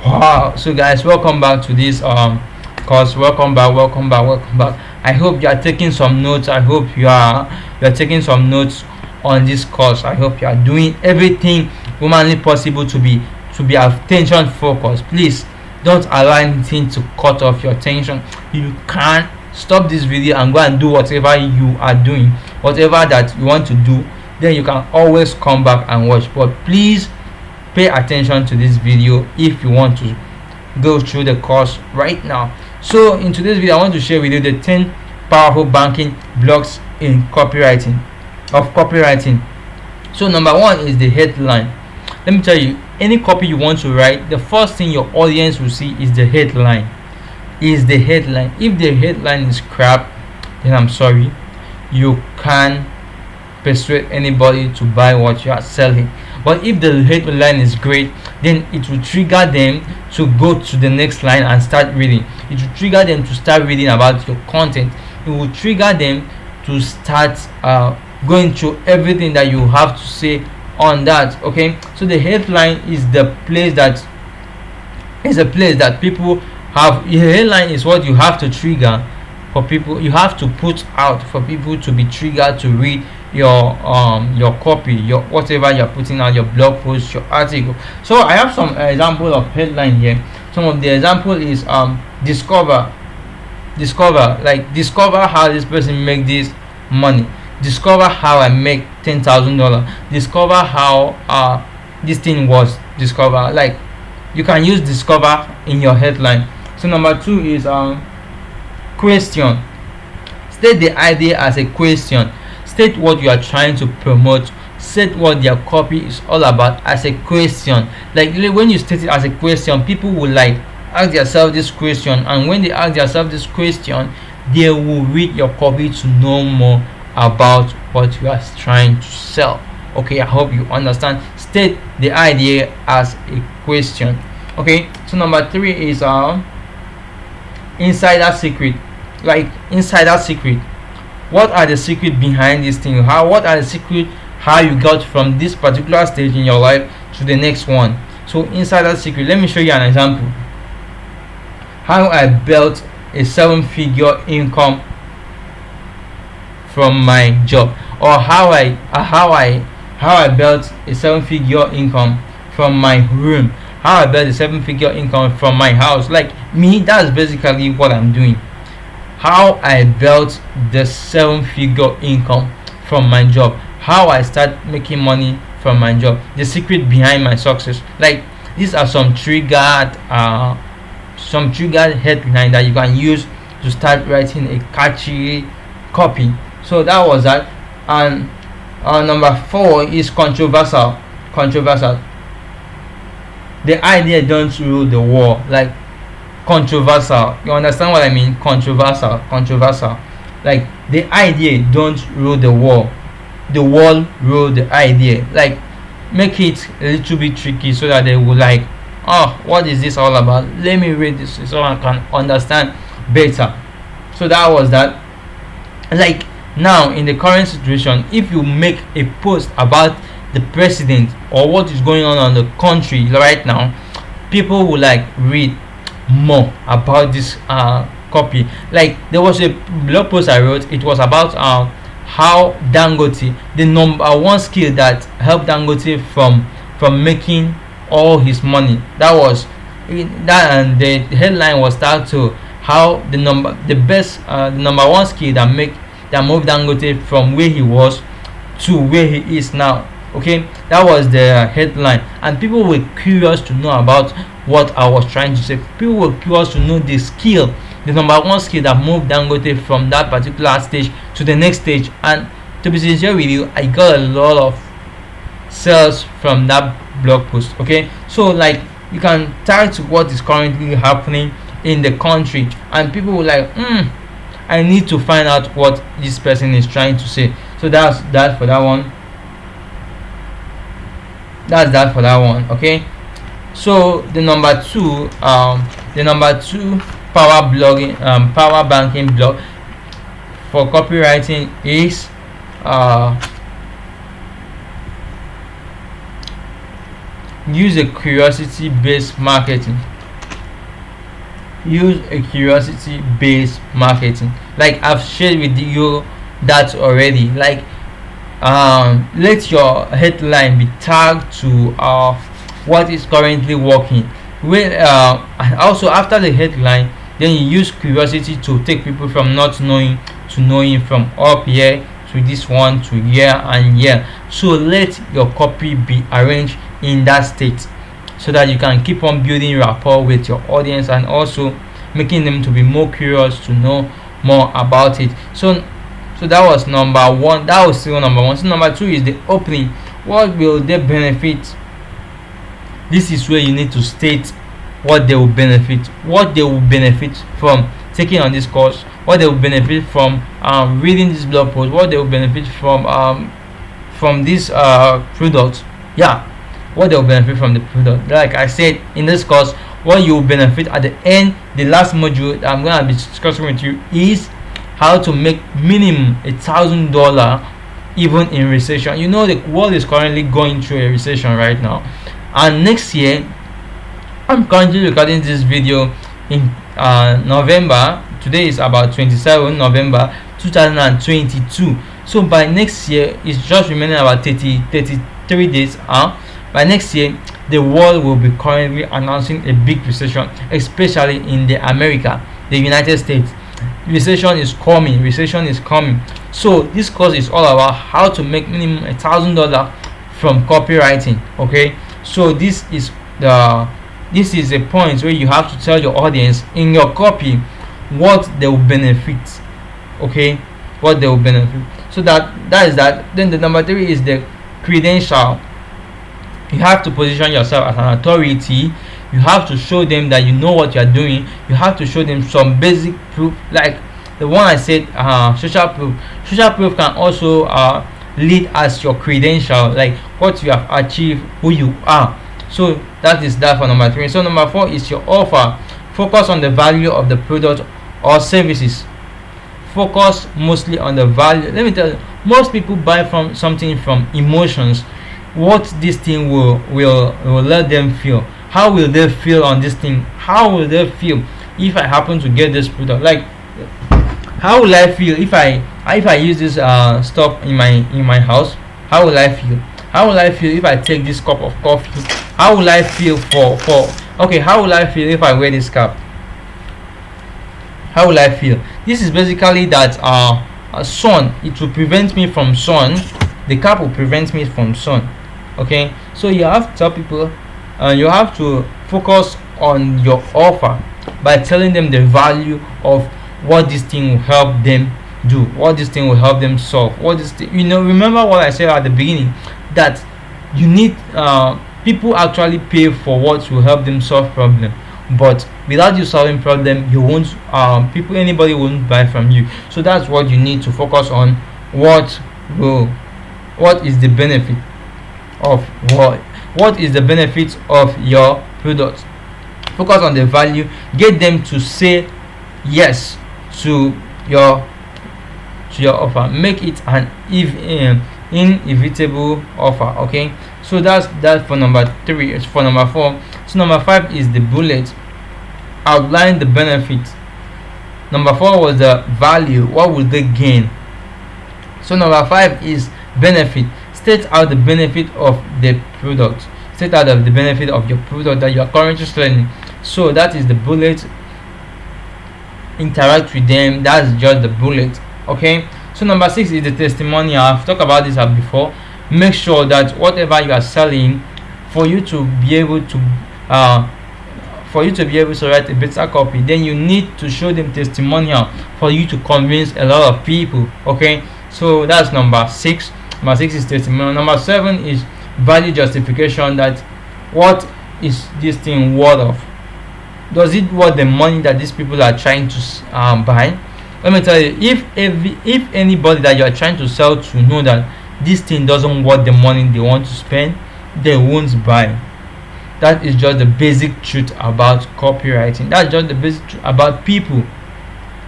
Wow. So guys, welcome back to this course. Welcome back. I hope you are taking some notes. I hope you are taking some notes on this course. I hope you are doing everything humanly possible to be attention focused. Please don't allow anything to cut off your attention. You can stop this video and go and do whatever you are doing, whatever that you want to do. Then you can always come back and watch. But please pay attention to this video if you want to go through the course right now. So in today's video, I want to share with you the 10 powerful banking blocks in copywriting. So number one is the headline. Let me tell you, any copy you want to write, the first thing your audience will see is the headline. If the headline is crap, then I'm sorry, you can persuade anybody to buy what you are selling. But if the headline is great, then it will trigger them to go to the next line and start reading. It will trigger them to start reading about your content. It will trigger them to start going through everything that you have to say on that. Okay, so the headline is the place that people have. The headline is what you have to trigger for people. You have to put out for people to be triggered to read your copy, your whatever you're putting out, your blog post, your article. So I have some example of headline here. Some of the example is discover how this person make this money, discover how I make $10,000, discover how this thing was discovered. Like, you can use discover in your headline. So number two is question. State the idea as a question. State what you are trying to promote. State what their copy is all about as a question. Like, when you state it as a question, people will like ask themselves this question, and when they ask themselves this question, they will read your copy to know more about what you are trying to sell. Okay, I hope you understand. State the idea as a question. Okay, so number three is insider secret. Like, insider secret. What are the secret behind this thing? What are the secret how you got from this particular stage in your life to the next one? So insider secret. Let me show you an example. How I built a 7-figure income from my job, or how I built a 7-figure income from my room, how I built a 7-figure income from my house. Like me, that's basically what I'm doing. How I built the 7-figure income from my job, how I start making money from my job, the secret behind my success. Like, these are some triggered headline that you can use to start writing a catchy copy. So that was that. And number four is controversial. The idea don't rule the world. Like, controversial, you understand what I mean? Controversial. Like, the idea don't rule the world rule the idea. Like, make it a little bit tricky so that they will like, oh, what is this all about? Let me read this so I can understand better. So that was that. Like, now in the current situation, if you make a post about the president or what is going on in the country right now, people will like read more about this copy. Like, there was a blog post I wrote. It was about how Dangote, the number one skill that helped Dangote from making all his money. That was that, and the headline was that to how the number one skill that moved Dangote from where he was to where he is now. Okay, that was the headline, and people were curious to know about what I was trying to say. People were curious to know the skill, the number one skill that moved Dangote from that particular stage to the next stage. And to be sincere with you, I got a lot of sales from that blog post. Okay, so like, you can tag to what is currently happening in the country, and people were like, I need to find out what this person is trying to say. So that's that for that one. Okay, so the number two power banking blog for copywriting is use a curiosity based marketing. use a curiosity based marketing. Like I've shared with you that already. Like let your headline be tagged to what is currently working. And also after the headline, then you use curiosity to take people from not knowing to knowing, from up here to this one to here and here. So let your copy be arranged in that state, so that you can keep on building rapport with your audience and also making them to be more curious to know more about it. So that was number one. That was still number one. So number two is the opening. What will they benefit? This is where you need to state what they will benefit. What they will benefit from taking on this course. What they will benefit from reading this blog post. What they will benefit from this product. Yeah, what they will benefit from the product. Like I said in this course, what you will benefit at the end, the last module that I'm going to be discussing with you is how to make minimum $1,000 even in recession. You know, the world is currently going through a recession right now, and next year, I'm currently recording this video in November. Today is about 27 November 2022. So by next year, it's just remaining about 33 days. By next year, the world will be currently announcing a big recession, especially in the United States. Recession is coming. So this course is all about how to make minimum $1,000 from copywriting. Okay, so this is a point where you have to tell your audience in your copy what they will benefit. Okay, what they will benefit. So that is that. Then the number three is the credential. You have to position yourself as an authority. You have to show them that you know what you are doing. You have to show them some basic proof, like the one I said, social proof. Social proof can also lead as your credential, like what you have achieved, who you are. So that is that for number three. So number four is your offer. Focus on the value of the product or services. Focus mostly on the value. Let me tell you, most people buy from something from emotions. What this thing will let them feel. How will they feel on this thing? How will they feel if I happen to get this product? Like, how will I feel if I use this stuff in my house? How will I feel? How will I feel if I take this cup of coffee? How will I feel how will I feel if I wear this cap? How will I feel? This is basically that sun. It will prevent me from sun. The cap will prevent me from sun. Okay, so you have to tell people. You have to focus on your offer by telling them the value of what this thing will help them do, what this thing will help them solve, what this thing, remember what I said at the beginning, that you need people actually pay for what will help them solve problem, but without you solving problem, you won't anybody won't buy from you. So that's what you need to focus on. What is the benefit of what is the benefit of your product? Focus on the value. Get them to say yes to your offer. Make it an inevitable offer. Okay, so that's that for number three. It's for number four. So number five is the bullet. Outline the benefit. Number four was the value. What will they gain? So number five is benefit. State out the benefit of the product. State out the benefit of your product that you are currently selling. So that is the bullet. Interact with them. That's just the bullet. Okay. So number six is the testimonial. I've talked about this before. Make sure that whatever you are selling, for you to be able to write a better copy, then you need to show them testimonial for you to convince a lot of people. Okay. So that's number six. Number six is testimonial. Number seven is value justification. That what is this thing worth of? Does it worth the money that these people are trying to buy? Let me tell you, if anybody that you are trying to sell to know that this thing doesn't worth the money they want to spend, they won't buy. That is just the basic truth about copywriting. That's just the basic truth about people.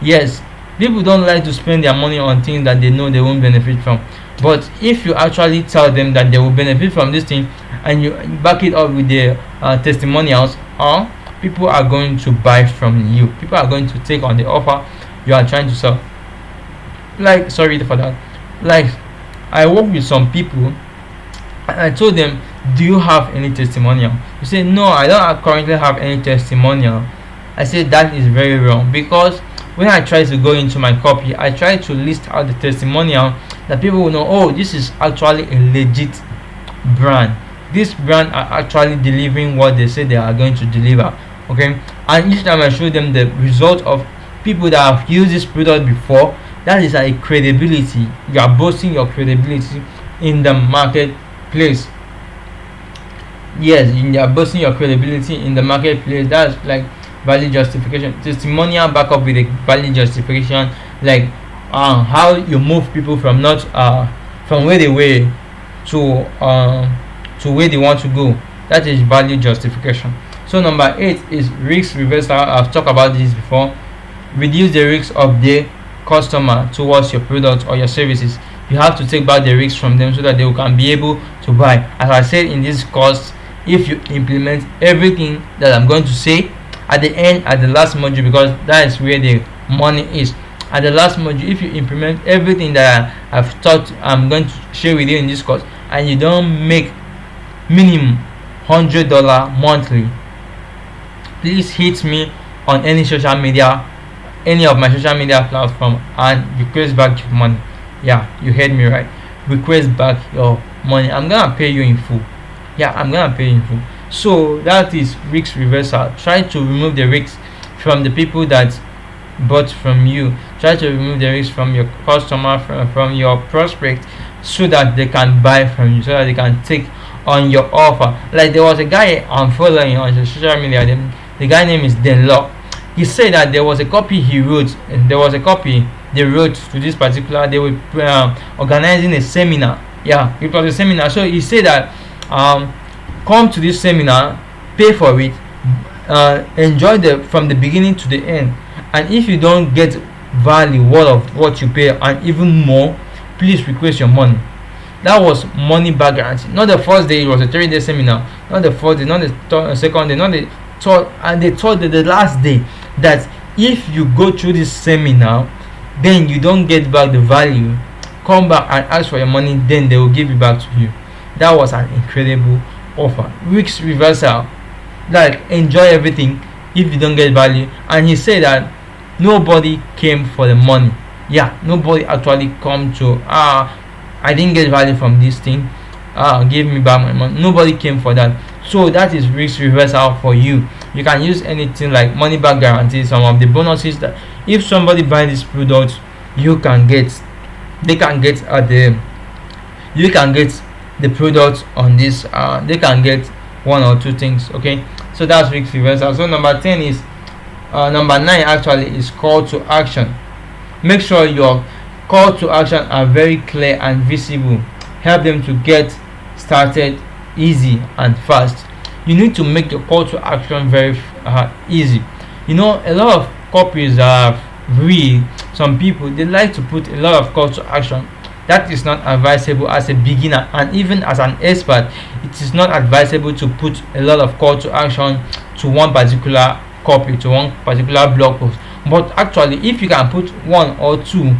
Yes, people don't like to spend their money on things that they know they won't benefit from. But if you actually tell them that they will benefit from this thing, and you back it up with the testimonials, or people are going to buy from you. People are going to take on the offer you are trying to sell. Like, sorry for that. Like, I work with some people and I told them, do you have any testimonial? You say, no, I don't currently have any testimonial. I said that is very wrong, because when I try to go into my copy, I try to list out the testimonial that people will know, oh, this is actually a legit brand. This brand are actually delivering what they say they are going to deliver. Okay, and each time I show them the result of people that have used this product before, that is a credibility. You are boosting your credibility in the marketplace. Yes, you are boosting your credibility in the marketplace. That's like value justification. Testimonial back up with a value justification, like how you move people from not from where they were to where they want to go. That is value justification. So number 8 is risk reversal. I've talked about this before. Reduce the risk of the customer towards your product or your services. You have to take back the risks from them so that they can be able to buy. As I said in this course, if you implement everything that I'm going to say at the end, at the last module, because that is where the money is. At the last module, if you implement everything that I've taught, I'm going to share with you in this course, and you don't make minimum $100 monthly, please hit me on any social media, any of my social media platform, and request back your money. Yeah, you heard me right. Request back your money. I'm gonna pay you in full. Yeah, I'm gonna pay you in full. So that is risk reversal. Try to remove the risks from the people that bought from you. Try to remove the risk from your customer, from your prospect, so that they can buy from you, so that they can take on your offer. Like, there was a guy I'm following on the social media. The guy name is Denlock. He said that there was a copy he wrote, and there was a copy they wrote to this particular. They were organizing a seminar. Yeah, it was a seminar. So he said that come to this seminar, pay for it, enjoy from the beginning to the end, and if you don't get value worth of what you pay and even more, please request your money. That was money back guarantee. Not the first day, it was a 3-day seminar. Not the first day, not the second day, not the third, and they told the last day that if you go through this seminar, then you don't get back the value, come back and ask for your money, then they will give it back to you. That was an incredible offer. Risk reversal, like, enjoy everything if you don't get value. And he said that nobody came for the money. Yeah, nobody actually come to I didn't get value from this thing, give me back my money. Nobody came for that. So that is risk reversal for you. You can use anything like money back guarantee. Some of the bonuses that if somebody buy this product, you can get the product on this, they can get 1 or 2 things. Okay, so that's risk reversal. So number 10 is number 9 actually is call to action. Make sure your call to action are very clear and visible. Help them to get started easy and fast. You need to make your call to action very easy. You know, a lot of copies are read. Some people, they like to put a lot of call to action. That is not advisable as a beginner, and even as an expert, it is not advisable to put a lot of call to action to one particular copy, to one particular blog post. But actually, if you can put 1 or 2,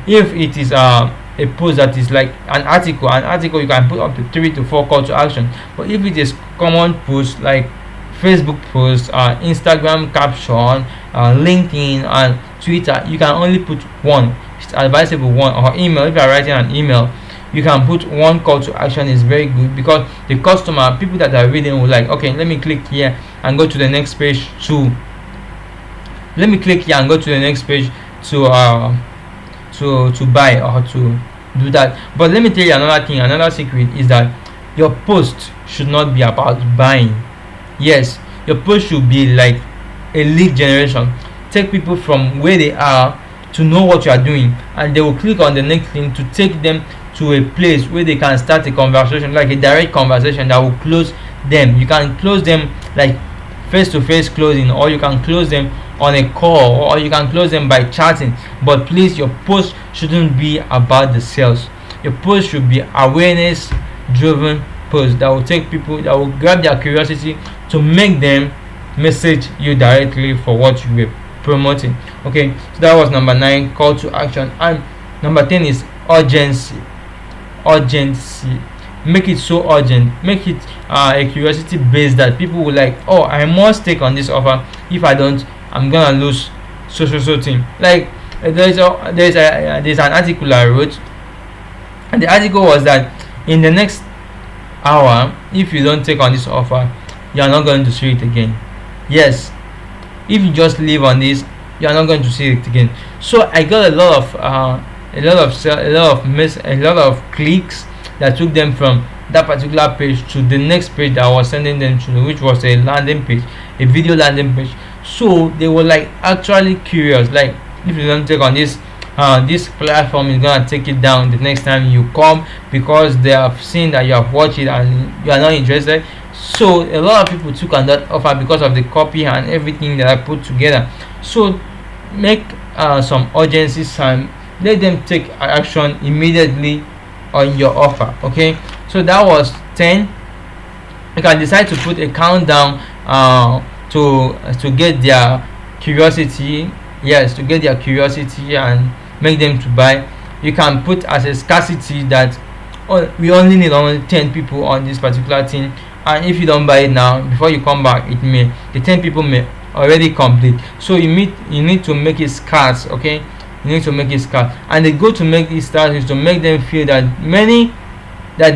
if it is a post that is like an article you can put up to 3 to 4 call to action. But if it is common post like Facebook post, Instagram caption, LinkedIn and Twitter, you can only put 1. It's advisable 1. Or email, if you are writing an email, you can put 1 call to action. Is very good, because the customer, people that are reading will like, okay, let me click here and go to the next page to buy or to do that. But let me tell you another thing, another secret is that your post should not be about buying. Yes, your post should be like a lead generation. Take people from where they are to know what you are doing, and they will click on the next link to take them to a place where they can start a conversation, like a direct conversation that will close them. You can close them like face-to-face closing, or you can close them on a call, or you can close them by chatting. But please, your post shouldn't be about the sales. Your post should be awareness driven post that will take people, that will grab their curiosity to make them message you directly for what you were promoting. Okay, so that was number 9, call to action. And number 10 is urgency. Make it so urgent, make it a curiosity based, that people will like, oh, I must take on this offer. If I don't, I'm gonna lose so thing. Like there's an article I wrote, and the article was that in the next hour, if you don't take on this offer, you are not going to see it again. Yes, if you just live on this, you are not going to see it again. So I got a lot of clicks that took them from that particular page to the next page that I was sending them to, which was a landing page, a video landing page. So they were like actually curious, like, if you don't take on this, this platform is gonna take it down the next time you come, because they have seen that you have watched it and you are not interested. So a lot of people took on that offer because of the copy and everything that I put together. So make some urgency sign, let them take action immediately on your offer. Okay, so that was 10. You can decide to put a countdown to get their curiosity. Yes, to get their curiosity and make them to buy. You can put as a scarcity that, oh, we only need only 10 people on this particular thing, and if you don't buy it now, before you come back, the 10 people may already complete. So you need to make it scarce. Okay, you need to make it scarce, and the goal to make it scarce is to make them feel that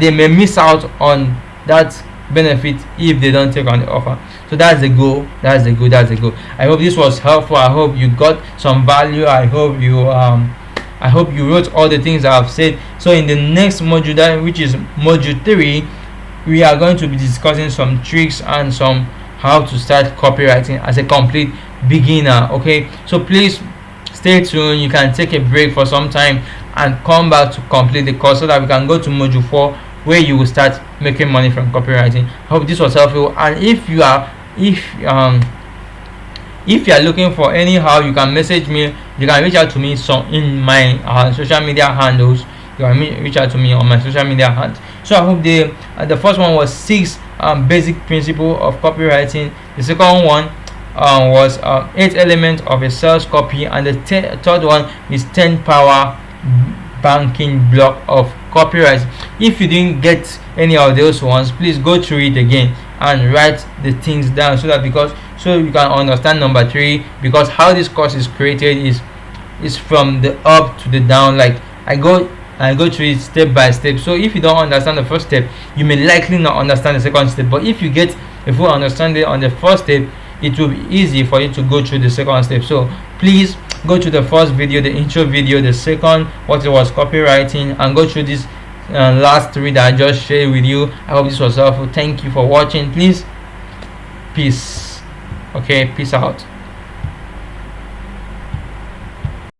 they may miss out on that benefit if they don't take on the offer. So that's the goal. I hope this was helpful. I hope you got some value. I hope you wrote all the things I've said. So in the next module, which is module 3, we are going to be discussing some tricks and some how to start copywriting as a complete beginner. Okay, so please stay tuned. You can take a break for some time and come back to complete the course so that we can go to module 4, where you will start making money from copywriting. I hope this was helpful. And if you are looking for anyhow, you can message me. You can reach out to me in my social media handles. You can reach out to me on my social media handles. So I hope the first one was 6 basic principles of copywriting. The second one was 8 elements of a sales copy, and the third one is 10 power banking block of copyright. If you didn't get any of those ones, please go through it again and write the things down, so you can understand number 3, because how this course is created is from the up to the down. Like I go through it step by step. So if you don't understand the first step, you may likely not understand the second step, but if you get a full understanding on the first step, it will be easy for you to go through the second step. So please go to the first video, the intro video, the second, what it was copywriting, and go through this last 3 that I just shared with you. I hope this was helpful. Thank you for watching. Please, peace. Okay, peace out.